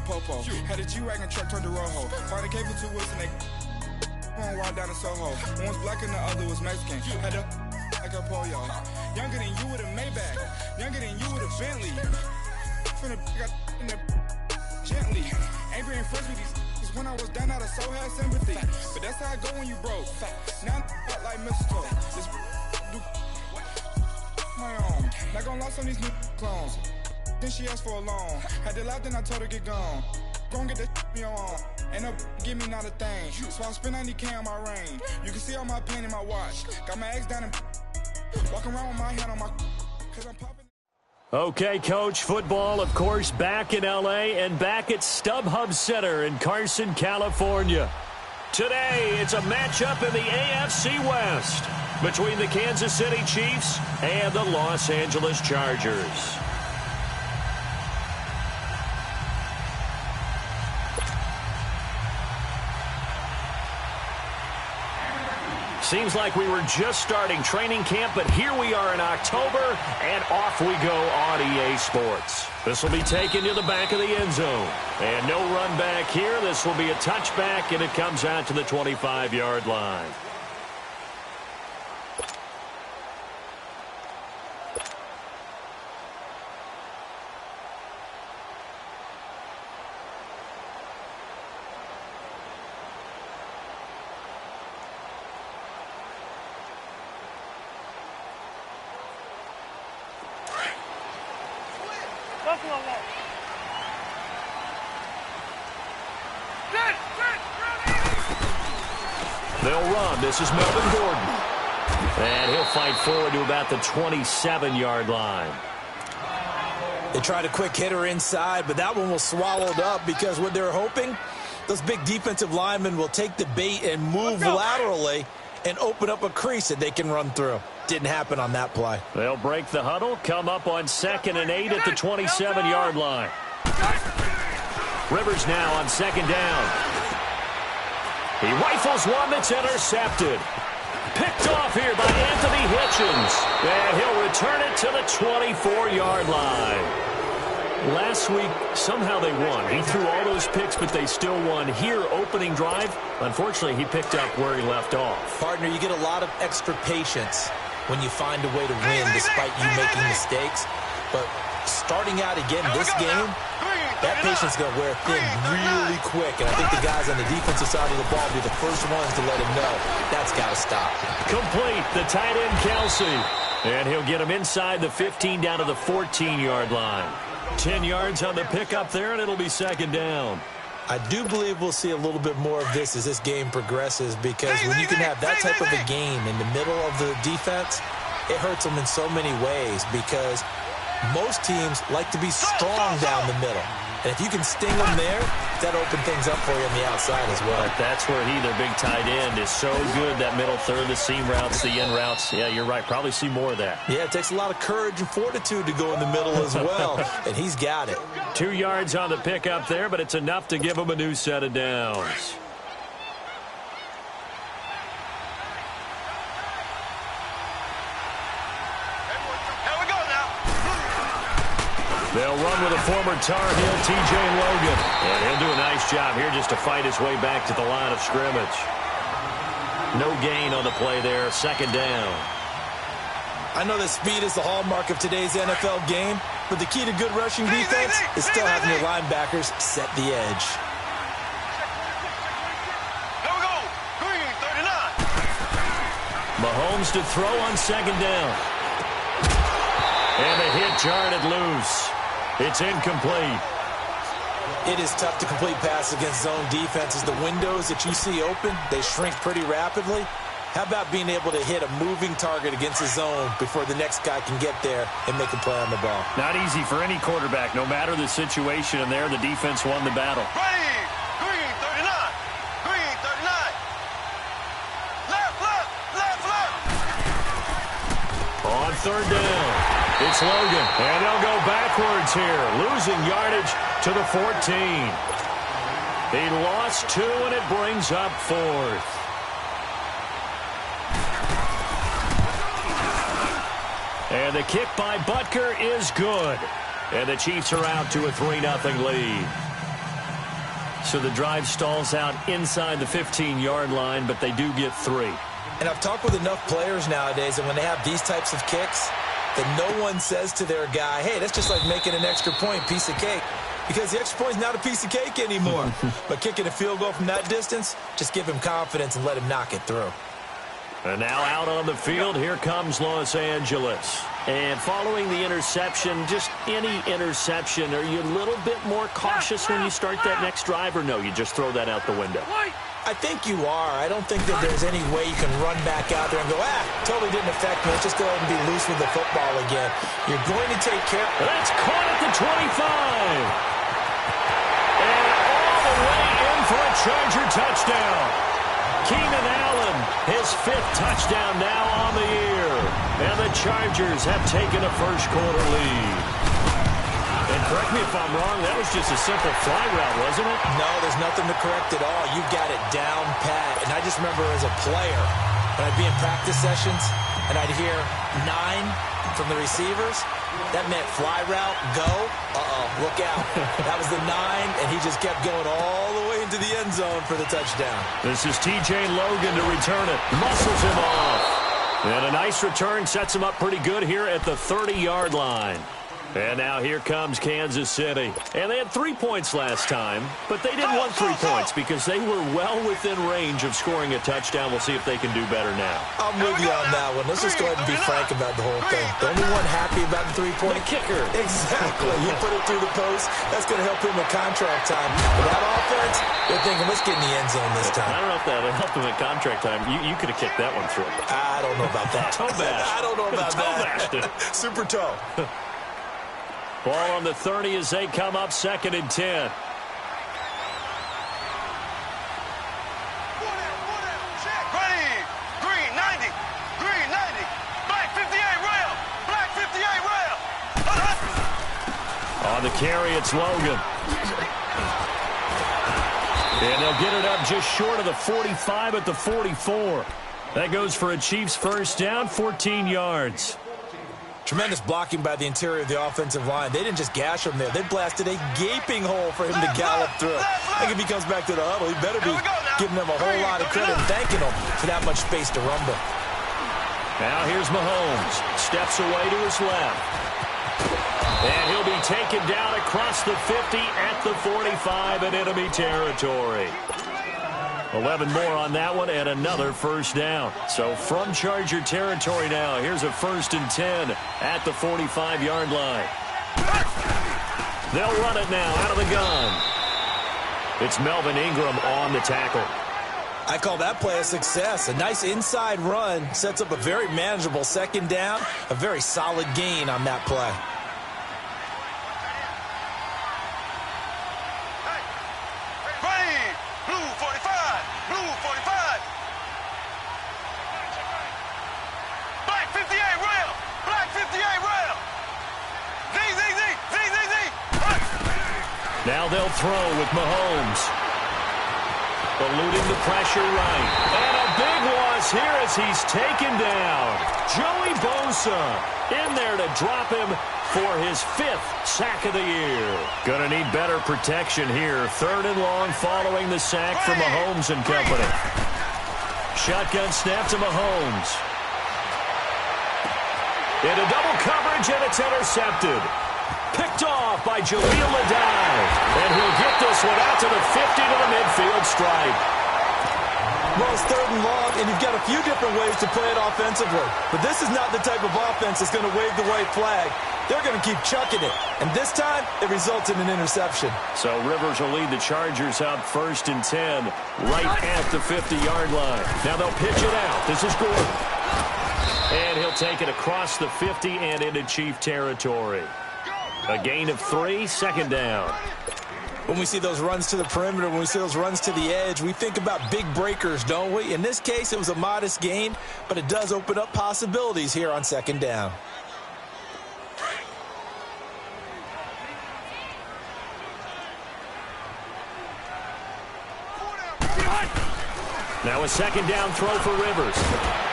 popo. Had a G-Wagon truck turned to Rojo. Find a cable 2 wheels and they on wild down in Soho. One was black and the other was Mexican. Had a like a polio. Younger than you with a Maybach. Younger than you with a Bentley. From the got in the gently. Angry and friends with these when I was down out of soul had sympathy. But that's how I go when you broke. Now I'm like mistletoe. This do my own. Not gonna lost on these new clones. Then she asked for a loan. Had to laugh, then I told her get gone. Gon' get that me on. Ain't no give me not a thing. So I spend 90K on my ring. You can see all my pain in my watch. Got my ex down and walking around with my hand on my cause I'm popping. Okay, Coach, football, of course, back in L.A. and back at StubHub Center in Carson, California. Today, it's a matchup in the AFC West between the Kansas City Chiefs and the Los Angeles Chargers. Seems like we were just starting training camp, but here we are in October, and off we go on EA Sports. This will be taken to the back of the end zone. And no run back here. This will be a touchback, and it comes out to the 25-yard line. They'll run. This is Melvin Gordon. And he'll fight forward to about the 27-yard line. They tried a quick hitter inside, but that one was swallowed up because what they're hoping, those big defensive linemen will take the bait and move laterally and open up a crease that they can run through. Didn't happen on that play. They'll break the huddle, come up on 2nd and 8 at the 27-yard line. Rivers now on 2nd down. He rifles one that's intercepted. Picked off here by Anthony Hitchens. And he'll return it to the 24-yard line. Last week, somehow they won. He threw all those picks, but they still won. Here, opening drive, unfortunately, he picked up where he left off. Partner, you get a lot of extra patience when you find a way to win despite you making mistakes. But starting out again this game, that patience is going to wear thin really quick. And I think the guys on the defensive side of the ball will be the first ones to let him know that's got to stop. Complete, the tight end Kelsey. And he'll get him inside the 15 down to the 14-yard line. 10 yards on the pickup there, and it'll be 2nd down. I do believe we'll see a little bit more of this as this game progresses, because when you can have that type of a game in the middle of the defense, it hurts them in so many ways, because most teams like to be strong down the middle. And if you can sting them there, that opens things up for you on the outside as well. But that's where their big tight end, is so good, that middle third, the seam routes, the end routes. Yeah, you're right. Probably see more of that. Yeah, it takes a lot of courage and fortitude to go in the middle as well, and he's got it. 2 yards on the pickup there, but it's enough to give him a new set of downs. They'll run with a former Tar Heel, TJ Logan. And he'll do a nice job here just to fight his way back to the line of scrimmage. No gain on the play there, 2nd down. I know that speed is the hallmark of today's NFL game, but the key to good rushing defense is still having your linebackers set the edge. Here we go. Green, 39. Mahomes to throw on 2nd down. And the hit jarred it loose. It's incomplete. It is tough to complete passes against zone defenses. The windows that you see open, they shrink pretty rapidly. How about being able to hit a moving target against a zone before the next guy can get there and make a play on the ball? Not easy for any quarterback, no matter the situation. And there, the defense won the battle. Ready. Green, 39. Green, 39. Left. On 3rd down. It's Logan, and they'll go backwards here, losing yardage to the 14. He lost 2, and it brings up 4th. And the kick by Butker is good. And the Chiefs are out to a 3-0 lead. So the drive stalls out inside the 15-yard line, but they do get 3. And I've talked with enough players nowadays, and when they have these types of kicks, that no one says to their guy, hey, that's just like making an extra point, piece of cake. Because the extra point is not a piece of cake anymore. But kicking a field goal from that distance, just give him confidence and let him knock it through. And now out on the field, here comes Los Angeles. And following the interception, just any interception, are you a little bit more cautious when you start that next drive, or no, you just throw that out the window? I think you are. I don't think that there's any way you can run back out there and go, totally didn't affect me. Let's just go ahead and be loose with the football again. You're going to take care. That's caught at the 25. And all the way in for a Charger touchdown. Keenan Allen, his 5th touchdown now on the year. And the Chargers have taken a first-quarter lead. And correct me if I'm wrong, that was just a simple fly route, wasn't it? No, there's nothing to correct at all. You got it down pat. And I just remember as a player, when I'd be in practice sessions, and I'd hear 9 from the receivers, that meant fly route, go, look out. That was the 9, and he just kept going all the way into the end zone for the touchdown. This is T.J. Logan to return it. Muscles him off. And a nice return sets him up pretty good here at the 30-yard line. And now here comes Kansas City. And they had 3 points last time, but they didn't want 3 points because they were well within range of scoring a touchdown. We'll see if they can do better now. I'm with you on that one. Let's just go ahead and be frank about the whole thing. The only one happy about the 3-point kicker. Exactly. You put it through the post. That's going to help him in contract time. But that offense, they're thinking, let's get in the end zone this time. I don't know if that helped him in contract time. You could have kicked that one through. I don't know about that. Toe bash. I don't know about that. Super toe. Ball on the 30 as they come up 2nd and 10. Ready, green 90, green 90, black 58 rail, black 58 rail. On the carry, it's Logan. And they'll get it up just short of the 45 at the 44. That goes for a Chiefs first down, 14 yards. Tremendous blocking by the interior of the offensive line. They didn't just gash him there. They blasted a gaping hole for him to gallop through. I think if he comes back to the huddle, he better be giving them a whole lot of credit and thanking them for that much space to rumble. Now here's Mahomes. Steps away to his left. And he'll be taken down across the 50 at the 45 in enemy territory. 11 more on that one and another first down. So from Charger territory now, here's a 1st and 10 at the 45-yard line. They'll run it now out of the gun. It's Melvin Ingram on the tackle. I call that play a success. A nice inside run sets up a very manageable 2nd down, a very solid gain on that play. Now they'll throw with Mahomes. Eluding the pressure right. And a big loss here as he's taken down. Joey Bosa in there to drop him for his 5th sack of the year. Gonna need better protection here. 3rd and long following the sack from Mahomes and company. Shotgun snap to Mahomes. Into double coverage, and it's intercepted. Picked off by Jaleel Adai. And he'll get this one out to the 50 to the midfield stripe. Well, it's 3rd and long, and you've got a few different ways to play it offensively. But this is not the type of offense that's going to wave the white flag. They're going to keep chucking it. And this time, it results in an interception. So Rivers will lead the Chargers out 1st and 10 right at the 50-yard line. Now they'll pitch it out. This is Gordon. And he'll take it across the 50 and into Chief territory. A gain of 3, 2nd down. When we see those runs to the perimeter, when we see those runs to the edge, we think about big breakers, don't we? In this case, it was a modest gain, but it does open up possibilities here on 2nd down. Now a 2nd down throw for Rivers.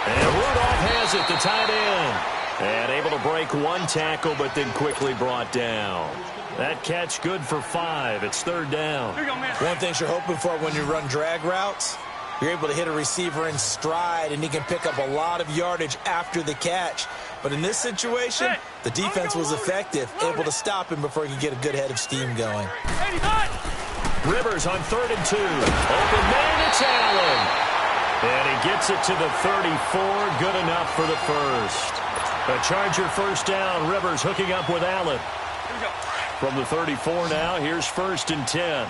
And Rudolph has it, the tight end. And able to break one tackle, but then quickly brought down. That catch good for 5. It's third down. One thing you're hoping for when you run drag routes, you're able to hit a receiver in stride, and he can pick up a lot of yardage after the catch. But in this situation, the defense was effective, able to stop him before he could get a good head of steam going. Rivers on 3rd and 2. Open man, it's Allen. And he gets it to the 34. Good enough for the first. A Charger first down. Rivers hooking up with Allen. From the 34 now, here's 1st and 10.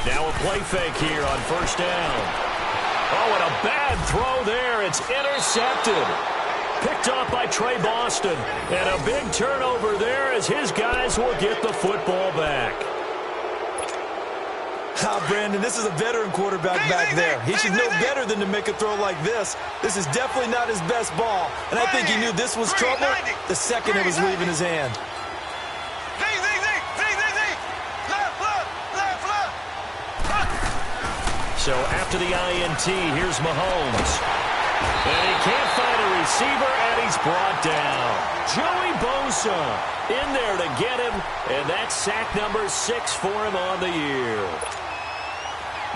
Now a play fake here on 1st down. Oh, and a bad throw there. It's intercepted. Picked off by Trey Boston. And a big turnover there as his guys will get the football back. Brandon, this is a veteran quarterback back there. He should know better than to make a throw like this. This is definitely not his best ball. And I think he knew this was trouble the second it was leaving his hand. So after the INT, here's Mahomes. And he can't find a receiver, and he's brought down. Joey Bosa in there to get him, and that's sack number 6 for him on the year.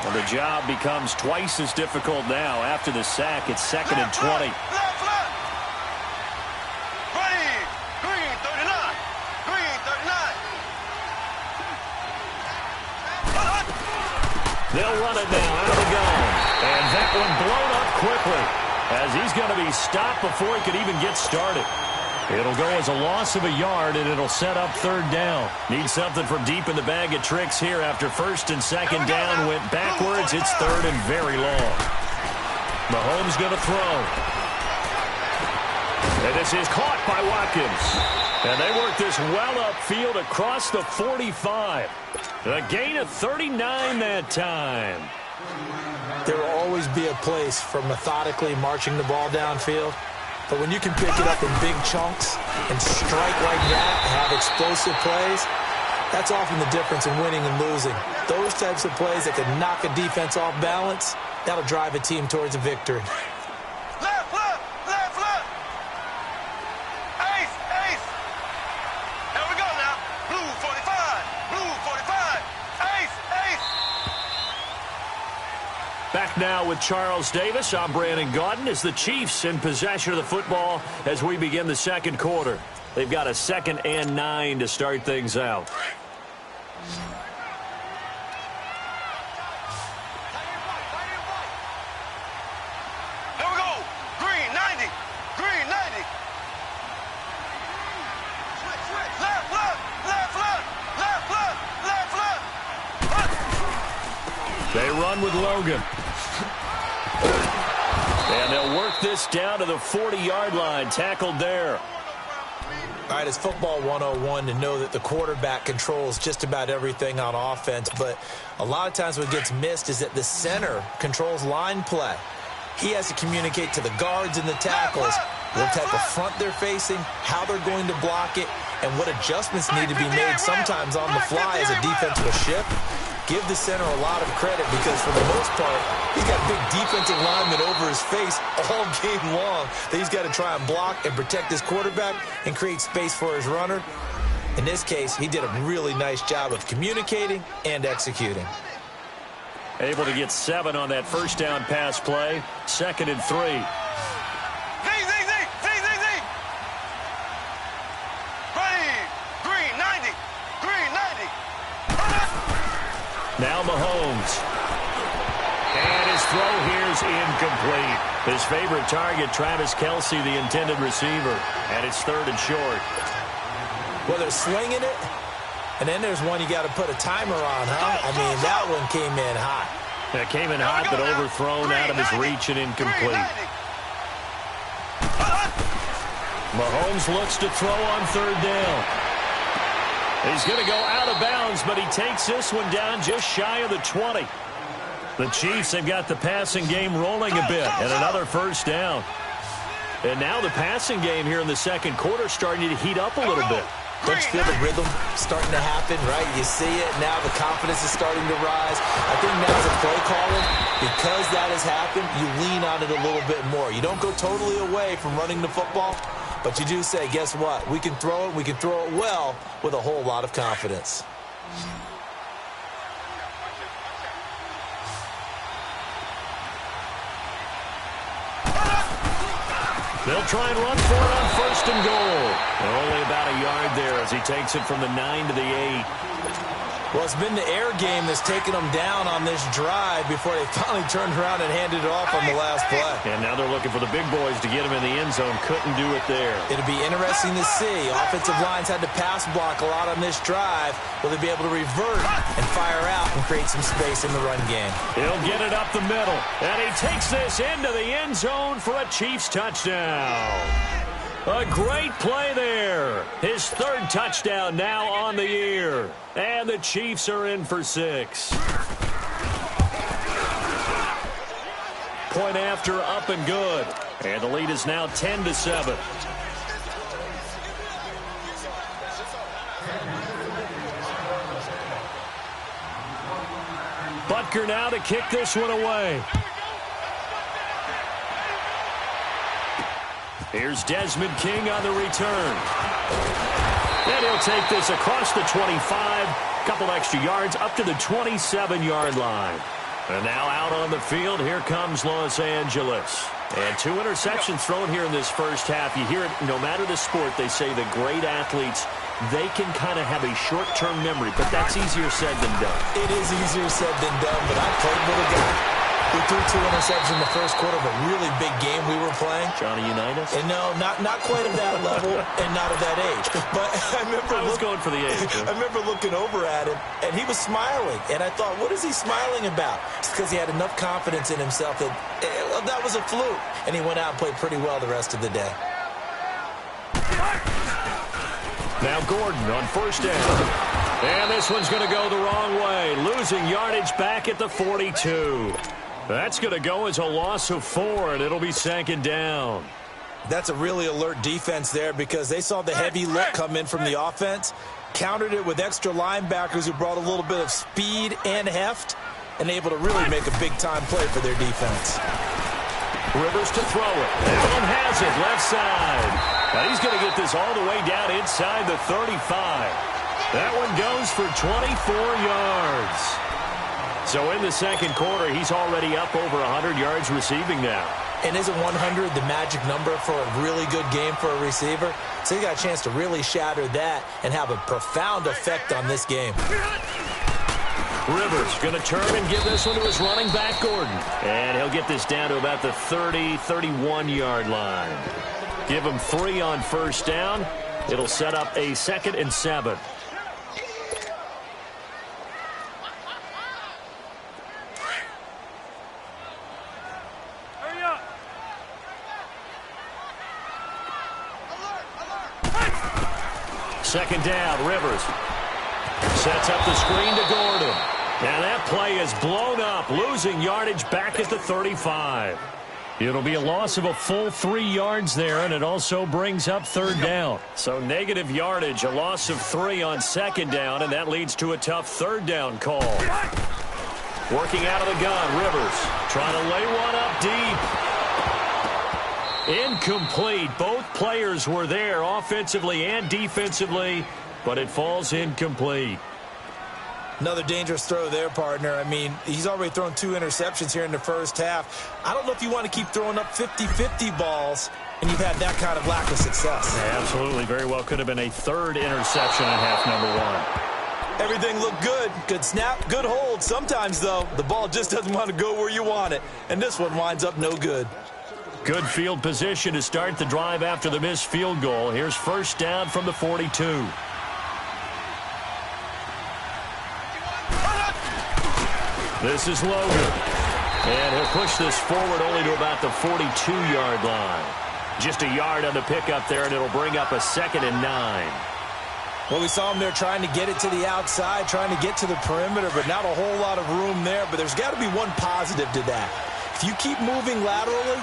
Well, the job becomes twice as difficult now. After the sack, it's 2nd and 20. They'll run it now out of the gun. And that one blown up quickly as he's going to be stopped before he could even get started. It'll go as a loss of a yard, and it'll set up 3rd down. Need something from deep in the bag of tricks here after 1st and 2nd down went backwards. It's 3rd and very long. Mahomes going to throw. And this is caught by Watkins. And they work this well upfield across the 45. A gain of 39 that time. There will always be a place for methodically marching the ball downfield. But when you can pick it up in big chunks and strike like that and have explosive plays, that's often the difference in winning and losing. Those types of plays that can knock a defense off balance, that'll drive a team towards a victory. Back now with Charles Davis. I'm Brandon Gaudin as the Chiefs in possession of the football as we begin the 2nd quarter. They've got a 2nd and 9 to start things out. Here we go. Green 90. Green 90. Left, left, left, left, left, left, left, left. They run with Logan. And they'll work this down to the 40-yard line. Tackled there. All right, it's football 101 to know that the quarterback controls just about everything on offense. But a lot of times what gets missed is that the center controls line play. He has to communicate to the guards and the tackles what type of front they're facing, how they're going to block it, and what adjustments need to be made sometimes on the fly as a defense will shift. Give the center a lot of credit because, for the most part, he's got big defensive linemen over his face all game long that he's got to try and block and protect his quarterback and create space for his runner. In this case, he did a really nice job of communicating and executing. Able to get 7 on that first down pass play. 2nd and 3. Now Mahomes. And his throw here's incomplete. His favorite target, Travis Kelce, the intended receiver. And it's 3rd and short. Well, they're swinging it, and then there's one you got to put a timer on, huh? I mean, that one came in hot. It came in hot, but overthrown out of his reach and incomplete. Mahomes looks to throw on 3rd down. He's going to go out of bounds, but he takes this one down just shy of the 20. The Chiefs have got the passing game rolling a bit, and another first down. And now the passing game here in the 2nd quarter starting to heat up a little bit. Don't you feel the rhythm starting to happen, right? You see it. Now the confidence is starting to rise. I think now as a play caller, because that has happened, you lean on it a little bit more. You don't go totally away from running the football, but you do say, guess what? We can throw it well with a whole lot of confidence. They'll try and run for it on 1st and goal. And only about a yard there as he takes it from the 9 to the 8. Well, it's been the air game that's taken them down on this drive before they finally turned around and handed it off on the last play. And now they're looking for the big boys to get him in the end zone. Couldn't do it there. It'll be interesting to see. Offensive lines had to pass block a lot on this drive. Will they be able to revert and fire out and create some space in the run game? He'll get it up the middle. And he takes this into the end zone for a Chiefs touchdown. A great play there. His 3rd touchdown now on the year. And the Chiefs are in for 6. Point after up and good. And the lead is now 10-7. Butker now to kick this one away. Here's Desmond King on the return. And he'll take this across the 25. Couple extra yards up to the 27-yard line. And now out on the field, here comes Los Angeles. And 2 interceptions thrown here in this first half. You hear it, no matter the sport, they say the great athletes, they can kind of have a short-term memory, but that's easier said than done. It is easier said than done, but I played with a guy who threw 2 interceptions in the first quarter of a really big game we were playing. Johnny Unitas? And no, not quite at that level and not at that age. But I was going for the age. I remember looking over at him, and he was smiling. And I thought, what is he smiling about? It's because he had enough confidence in himself that that was a fluke. And he went out and played pretty well the rest of the day. Now Gordon on 1st down. And this one's going to go the wrong way. Losing yardage back at the 42. That's going to go as a loss of 4, and it'll be 2nd down. That's a really alert defense there because they saw the heavy look come in from the offense, countered it with extra linebackers who brought a little bit of speed and heft, and able to really make a big-time play for their defense. Rivers to throw it. Allen has it, left side. Now he's going to get this all the way down inside the 35. That one goes for 24 yards. So in the second quarter, he's already up over 100 yards receiving now. And isn't 100 the magic number for a really good game for a receiver? So he got a chance to really shatter that and have a profound effect on this game. Rivers going to turn and give this one to his running back, Gordon. And he'll get this down to about the 30, 31-yard line. Give him 3 on 1st down. It'll set up a 2nd and 7. Second down, Rivers sets up the screen to Gordon. And that play is blown up, losing yardage back at the 35. It'll be a loss of a full 3 yards there, and it also brings up 3rd down. So negative yardage, a loss of 3 on 2nd down, and that leads to a tough 3rd down call. Working out of the gun, Rivers trying to lay one up deep. Incomplete. Both players were there offensively and defensively, but it falls incomplete. Another dangerous throw there, partner. I mean, he's already thrown 2 interceptions here in the first half. I don't know if you want to keep throwing up 50-50 balls, and you've had that kind of lack of success. Yeah, absolutely. Very well could have been a 3rd interception in half number 1. Everything looked good. Good snap, good hold. Sometimes, though, the ball just doesn't want to go where you want it, and this one winds up no good. Good field position to start the drive after the missed field goal. Here's 1st down from the 42. This is Logan. And he'll push this forward only to about the 42-yard line. Just a yard on the pickup there, and it'll bring up a 2nd and 9. Well, we saw him there trying to get it to the outside, trying to get to the perimeter, but not a whole lot of room there. But there's got to be one positive to that. If you keep moving laterally,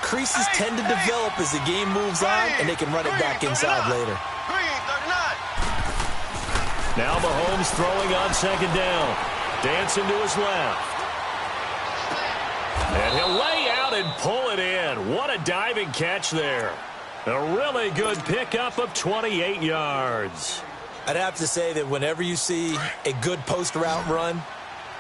creases tend to develop as the game moves on, and they can run it back inside later. Now Mahomes throwing on second down. Dancing to his left. And he'll lay out and pull it in. What a diving catch there. A really good pickup of 28 yards. I'd have to say that whenever you see a good post route run,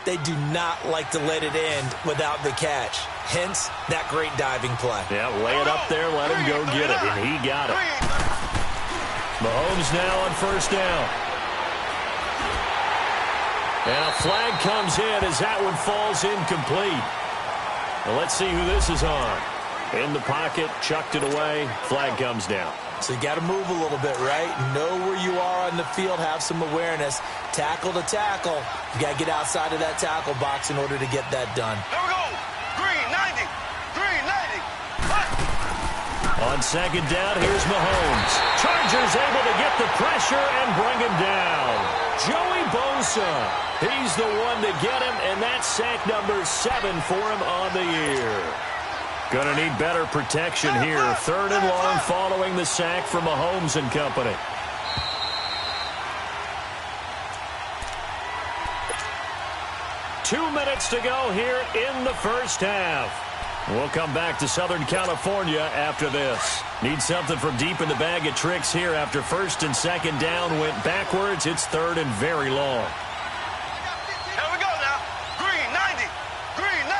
they do not like to let it end without the catch. Hence, that great diving play. Yeah, lay it up there, let him go get it, and he got it. Mahomes now on first down. And a flag comes in as that one falls incomplete. Well, let's see who this is on. In the pocket, chucked it away, flag comes down. So you got to move a little bit, right? Know where you are on the field, have some awareness. Tackle to tackle. You got to get outside of that tackle box in order to get that done. There we go. Green 90. Green 90. On second down, here's Mahomes. Chargers able to get the pressure and bring him down. Joey Bosa. He's the one to get him, and that's sack number 7 for him on the year. Going to need better protection here. 3rd and long following the sack from Mahomes and company. Two minutes to go here in the first half. We'll come back to Southern California after this. Need something from deep in the bag of tricks here after first and second down went backwards. It's 3rd and very long. Here we go now. Green 90. Green 90.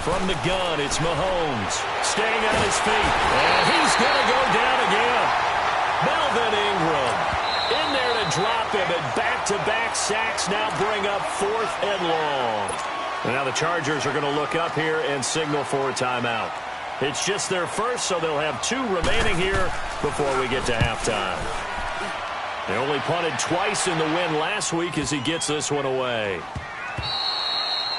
From the gun, it's Mahomes. Staying on his feet. And he's going to go down again. Melvin Ingram in there to drop him. And back-to-back sacks now bring up 4th and long. And now the Chargers are going to look up here and signal for a timeout. It's just their first, so they'll have 2 remaining here before we get to halftime. They only punted twice in the win last week as he gets this one away.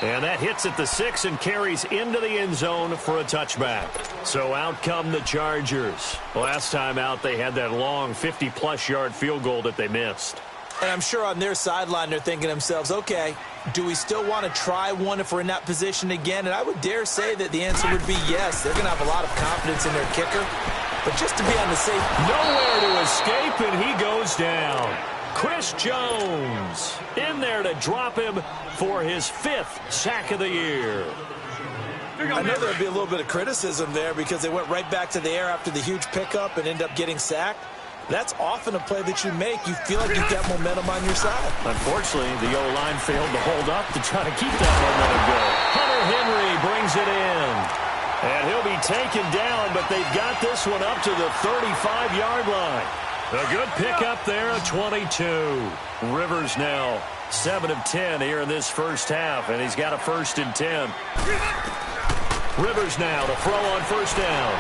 And that hits at the 6 and carries into the end zone for a touchback. So out come the Chargers. Last time out, they had that long 50-plus yard field goal that they missed. And I'm sure on their sideline they're thinking to themselves, okay, do we still want to try one if we're in that position again? And I would dare say that the answer would be yes. They're going to have a lot of confidence in their kicker. But just to be on the safe... Nowhere to escape, and he goes down. Chris Jones in there to drop him for his 5th sack of the year. I know there'll be a little bit of criticism there because they went right back to the air after the huge pickup and end up getting sacked. That's often a play that you make. You feel like you've got momentum on your side. Unfortunately, the O-line failed to hold up to try to keep that momentum going. Hunter Henry brings it in. And he'll be taken down, but they've got this one up to the 35-yard line. A good pickup there at 22. Rivers now 7 of 10 here in this first half, and he's got a 1st and 10. Rivers now to throw on first down.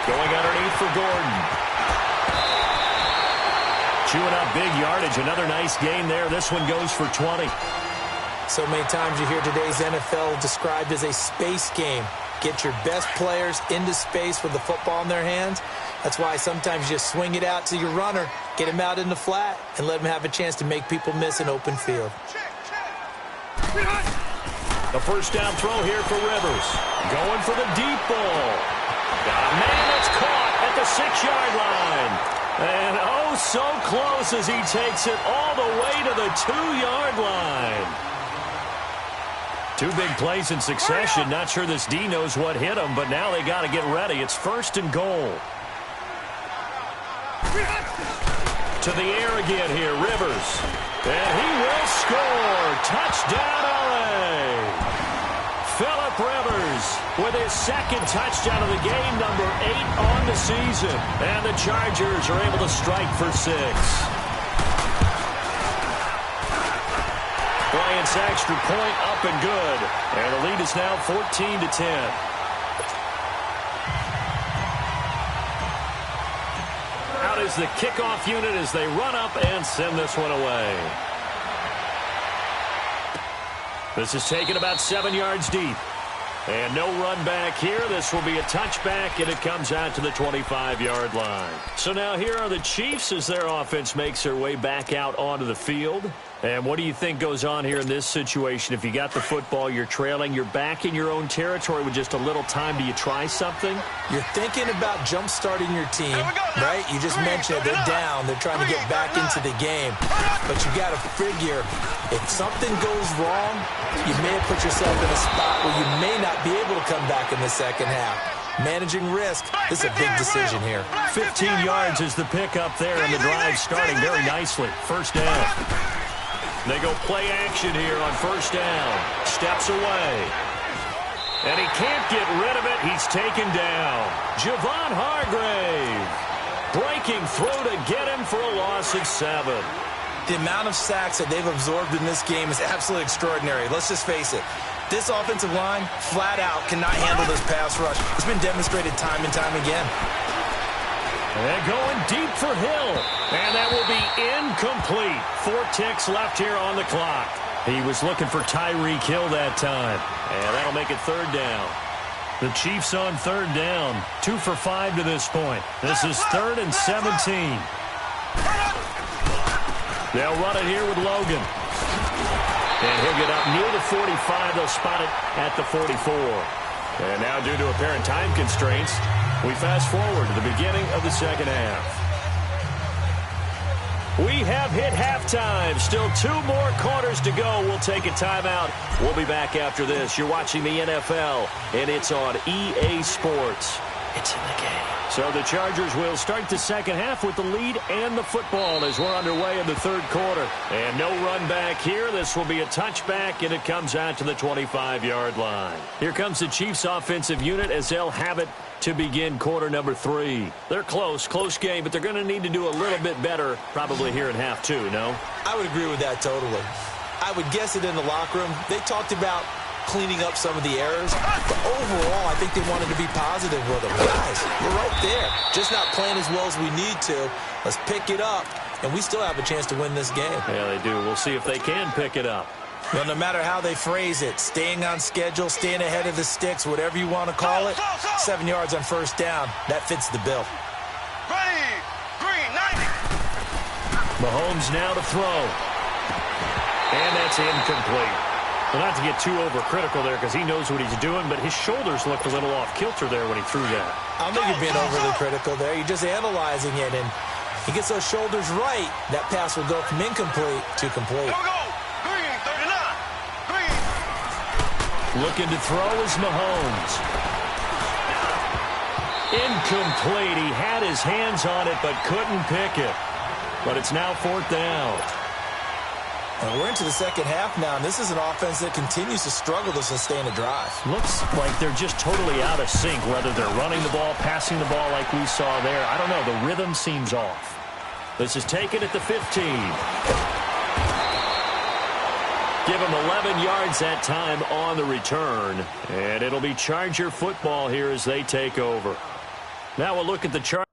Going underneath for Gordon. Chewing up big yardage. Another nice gain there. This one goes for 20. So many times you hear today's NFL described as a space game. Get your best players into space with the football in their hands. That's why sometimes you just swing it out to your runner, get him out in the flat, and let him have a chance to make people miss an open field. A first down throw here for Rivers. Going for the deep ball. Got a man that's caught at the 6-yard line. And oh, so close as he takes it all the way to the 2-yard line. 2 big plays in succession. Not sure this D knows what hit him, but now they got to get ready. It's 1st and goal. To the air again here, Rivers. And he will score. Touchdown, LA. Phillip Rivers with his 2nd touchdown of the game, number 8 on the season. And the Chargers are able to strike for 6. Bryant's extra point up and good. And the lead is now 14-10. Out is the kickoff unit as they run up and send this one away. This is taken about 7 yards deep. And no run back here. This will be a touchback, and it comes out to the 25-yard line. So now here are the Chiefs as their offense makes their way back out onto the field. And what do you think goes on here in this situation? If you got the football, you're trailing, you're back in your own territory with just a little time. Do you try something? You're thinking about jump-starting your team, right? You just mentioned it. They're down. They're trying to get back into the game. But you got to figure, if something goes wrong, you may have put yourself in a spot where you may not be able to come back in the second half. Managing risk, this is a big decision here. 15 yards is the pickup there, and the drive starting very nicely. First down. They go play action here on first down. Steps away. And he can't get rid of it. He's taken down. Javon Hargrave. Breaking through to get him for a loss of 7. The amount of sacks that they've absorbed in this game is absolutely extraordinary. Let's just face it. This offensive line, flat out, cannot handle this pass rush. It's been demonstrated time and time again. And going deep for Hill. And that will be incomplete. 4 ticks left here on the clock. He was looking for Tyreek Hill that time. And that'll make it third down. The Chiefs on third down. 2 for 5 to this point. This is 3rd and 17. They'll run it here with Logan. And he'll get up near the 45. They'll spot it at the 44. And now, due to apparent time constraints, we fast forward to the beginning of the second half. We have hit halftime. Still 2 more quarters to go. We'll take a timeout. We'll be back after this. You're watching the NFL, and it's on EA Sports. It's in the game. So the Chargers will start the second half with the lead and the football as we're underway in the third quarter. And no run back here. This will be a touchback, and it comes out to the 25-yard line. Here comes the Chiefs offensive unit as they'll have it to begin quarter number 3. They're close game, but they're going to need to do a little bit better probably here in half 2, no? I would agree with that totally. I would guess it in the locker room. They talked about cleaning up some of the errors, but overall, I think they wanted to be positive with them. Guys, we're right there. Just not playing as well as we need to. Let's pick it up, and we still have a chance to win this game. Yeah, they do. We'll see if they can pick it up. Well, no matter how they phrase it, staying on schedule, staying ahead of the sticks, whatever you want to call it, 7 yards on first down, that fits the bill. Ready, green, 90. Mahomes now to throw. And that's incomplete. Well, not to get too overcritical there because he knows what he's doing, but his shoulders looked a little off kilter there when he threw that. I don't think you're being overly critical there. You're just analyzing it, and he gets those shoulders right, that pass will go from incomplete to complete. Here we go. Green, 39. Green. Looking to throw is Mahomes. Incomplete. He had his hands on it but couldn't pick it. But it's now 4th down. And we're into the second half now, and this is an offense that continues to struggle to sustain a drive. Looks like they're just totally out of sync, whether they're running the ball, passing the ball like we saw there. I don't know. The rhythm seems off. This is taken at the 15. Give him 11 yards that time on the return. And it'll be Charger football here as they take over. Now we'll look at the Chargers.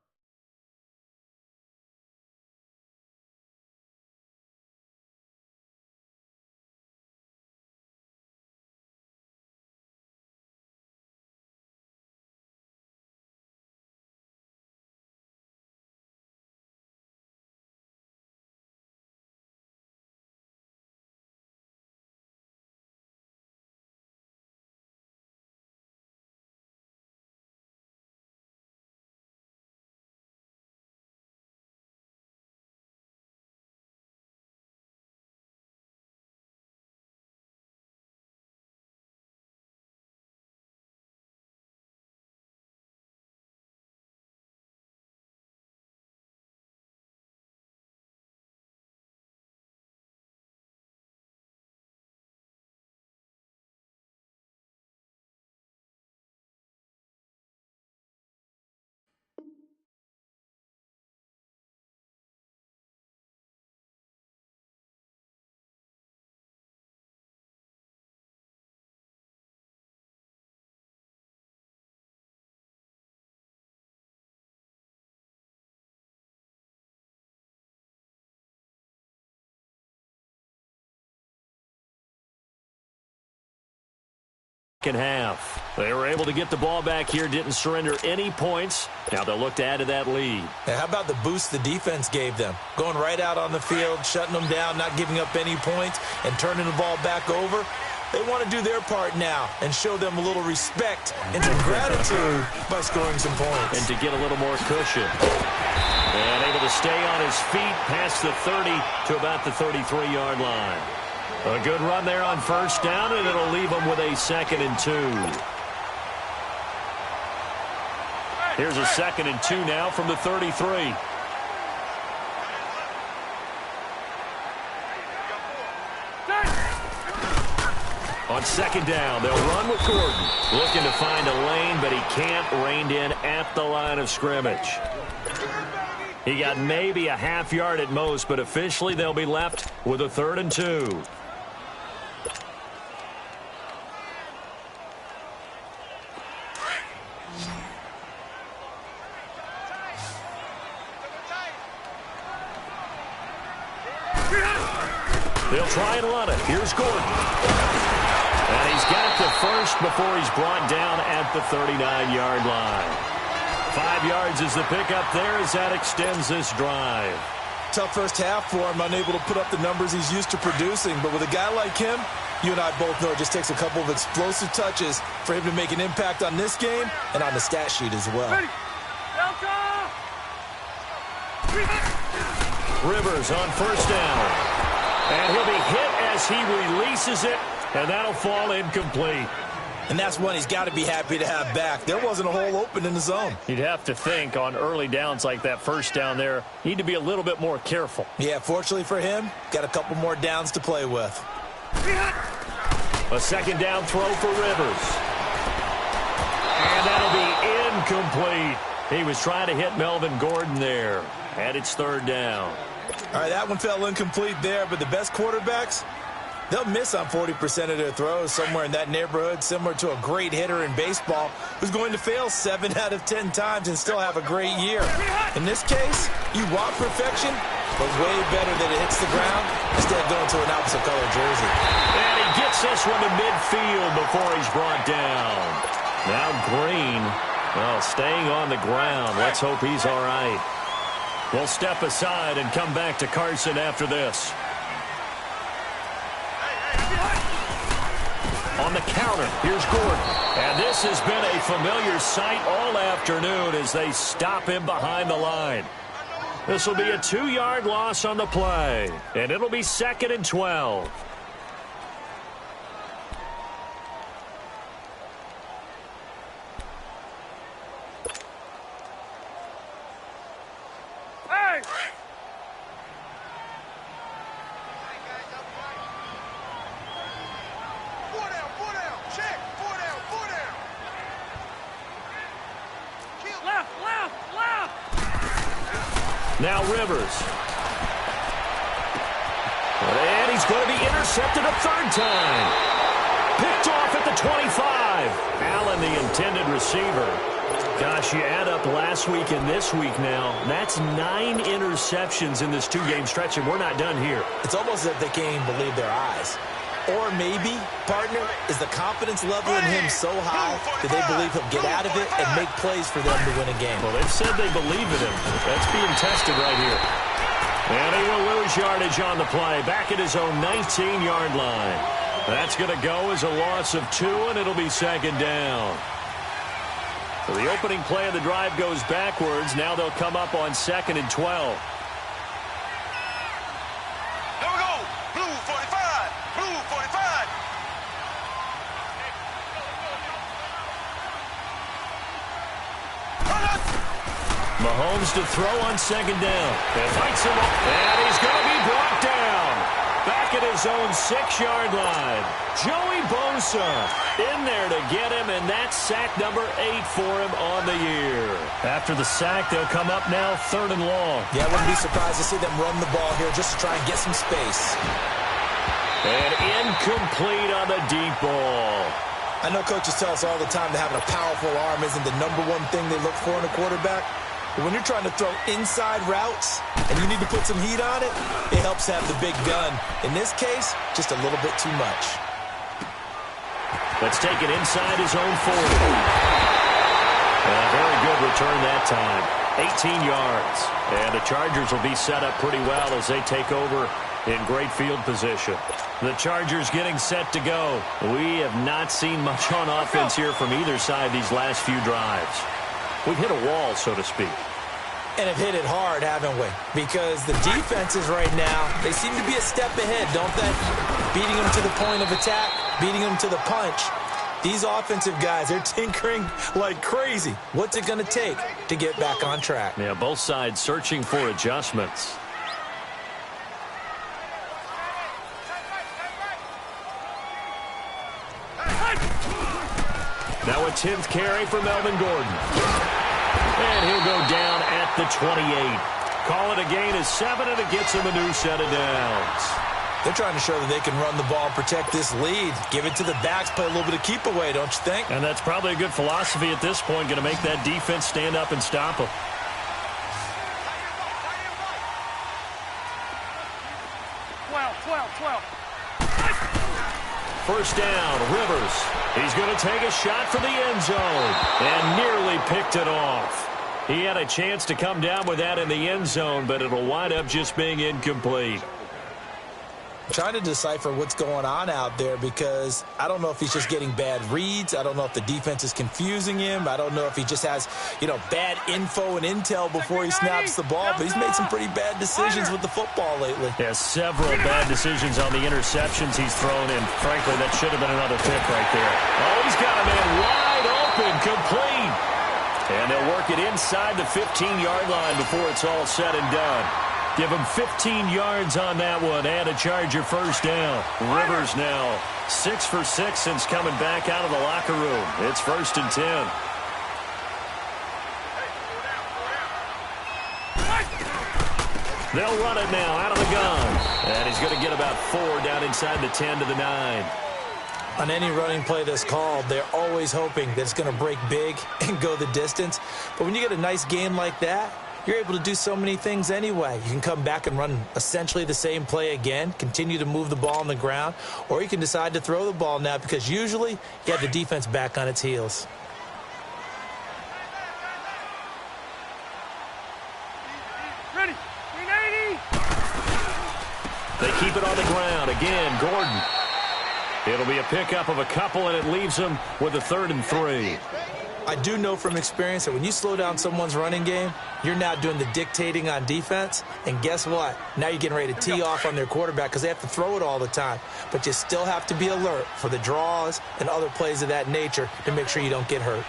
Half. They were able to get the ball back here, didn't surrender any points. Now they'll look to add to that lead. Now, how about the boost the defense gave them? Going right out on the field, shutting them down, not giving up any points, and turning the ball back over. They want to do their part now and show them a little respect and some gratitude by scoring some points. And to get a little more cushion. And able to stay on his feet past the 30 to about the 33-yard line. A good run there on first down, and it'll leave them with a 2nd and 2. Here's a 2nd and 2 now from the 33. On 2nd down, they'll run with Gordon. Looking to find a lane, but he can't. Reined in at the line of scrimmage. He got maybe a half yard at most, but officially they'll be left with a 3rd and 2. They'll try and run it. Here's Gordon. And he's got the first before he's brought down at the 39-yard line. 5 yards is the pickup there as that extends this drive. Tough first half for him, unable to put up the numbers he's used to producing. But with a guy like him, you and I both know it just takes a couple of explosive touches for him to make an impact on this game and on the stat sheet as well. Rivers on first down. And he'll be hit as he releases it, and that'll fall incomplete. And that's one he's got to be happy to have back. There wasn't a hole open in the zone. You'd have to think on early downs like that first down there, need to be a little bit more careful. Yeah, fortunately for him, got a couple more downs to play with. A 2nd down throw for Rivers. And that'll be incomplete. He was trying to hit Melvin Gordon there. And it's 3rd down. All right, that one fell incomplete there, but the best quarterbacks, they'll miss on 40% of their throws, somewhere in that neighborhood, similar to a great hitter in baseball who's going to fail 7 out of 10 times and still have a great year. In this case, you want perfection, but way better that it hits the ground instead of going to an opposite color jersey. And he gets this one to midfield before he's brought down. Now Green, well, staying on the ground. Let's hope he's all right. We'll step aside and come back to Carson after this. On the counter, here's Gordon. And this has been a familiar sight all afternoon as they stop him behind the line. This will be a 2-yard loss on the play, and it'll be 2nd and 12. Now Rivers. And he's going to be intercepted a 3rd time. Picked off at the 25. Allen, the intended receiver. Gosh, you add up last week and this week now. That's 9 interceptions in this 2-game stretch, and we're not done here. It's almost as if they can't even believe their eyes. Or maybe, partner, is the confidence level in him so high that they believe he'll get out of it and make plays for them to win a game. Well, they've said they believe in him. That's being tested right here. And he will lose yardage on the play. Back at his own 19-yard line. That's going to go as a loss of 2, and it'll be 2nd down. So the opening play of the drive goes backwards. Now they'll come up on 2nd and 12. Mahomes to throw on 2nd down. And fights him up. And he's going to be brought down. Back at his own 6-yard line. Joey Bosa in there to get him, and that's sack number 8 for him on the year. After the sack, they'll come up now 3rd and long. Yeah, I wouldn't be surprised to see them run the ball here just to try and get some space. And incomplete on the deep ball. I know coaches tell us all the time that having a powerful arm isn't the #1 thing they look for in a quarterback. But when you're trying to throw inside routes and you need to put some heat on it, it helps have the big gun. In this case, just a little bit too much. Let's take it inside his own 40. A very good return that time. 18 yards. And the Chargers will be set up pretty well as they take over in great field position. The Chargers getting set to go. We have not seen much on offense here from either side these last few drives. We've hit a wall, so to speak. And have hit it hard, haven't we? Because the defenses right now, they seem to be a step ahead, don't they? Beating them to the point of attack, beating them to the punch. These offensive guys, they're tinkering like crazy. What's it going to take to get back on track? Yeah, both sides searching for adjustments. Now a 10th carry for Melvin Gordon. And he'll go down at the 28. Call it a gain of 7, and it gets him a new set of downs. They're trying to show that they can run the ball and protect this lead. Give it to the backs, play a little bit of keep away, don't you think? And that's probably a good philosophy at this point, going to make that defense stand up and stop them. First down, Rivers. He's going to take a shot for the end zone and nearly picked it off. He had a chance to come down with that in the end zone, but it'll wind up just being incomplete. Trying to decipher what's going on out there because I don't know if he's just getting bad reads. I don't know if the defense is confusing him. I don't know if he just has, bad info and intel before he snaps the ball. But he's made some pretty bad decisions with the football lately. Yeah, several bad decisions on the interceptions he's thrown in. Frankly, that should have been another pick right there. Oh, he's got a man wide open, complete. And they'll work it inside the 15-yard line before it's all said and done. Give him 15 yards on that one and a Charger first down. Rivers now 6 for 6 since coming back out of the locker room. It's 1st and 10. They'll run it now out of the gun. And he's going to get about 4 down inside the 10 to the 9. On any running play that's called, they're always hoping that it's going to break big and go the distance. But when you get a nice game like that, you're able to do so many things anyway. You can come back and run essentially the same play again, continue to move the ball on the ground, or you can decide to throw the ball now because usually you have the defense back on its heels. Ready. 390. They keep it on the ground. Again, Gordon. It'll be a pickup of a couple, and it leaves them with a 3rd and 3. I do know from experience that when you slow down someone's running game, you're now doing the dictating on defense. And guess what? Now you're getting ready to tee off on their quarterback because they have to throw it all the time. But you still have to be alert for the draws and other plays of that nature to make sure you don't get hurt.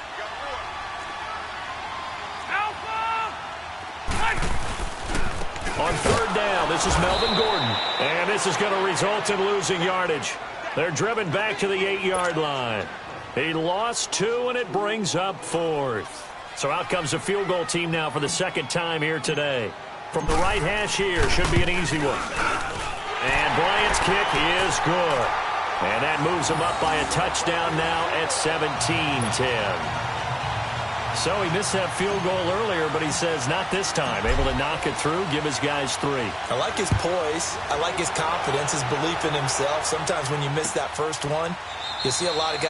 On 3rd down, this is Melvin Gordon. And this is going to result in losing yardage. They're driven back to the 8-yard line. He lost 2, and it brings up 4th. So out comes the field goal team now for the 2nd time here today. From the right hash here, should be an easy one. And Bryant's kick is good. And that moves him up by a touchdown now at 17-10. So he missed that field goal earlier, but he says not this time. Able to knock it through, give his guys 3. I like his poise. I like his confidence, his belief in himself. Sometimes when you miss that first one, you see a lot of guys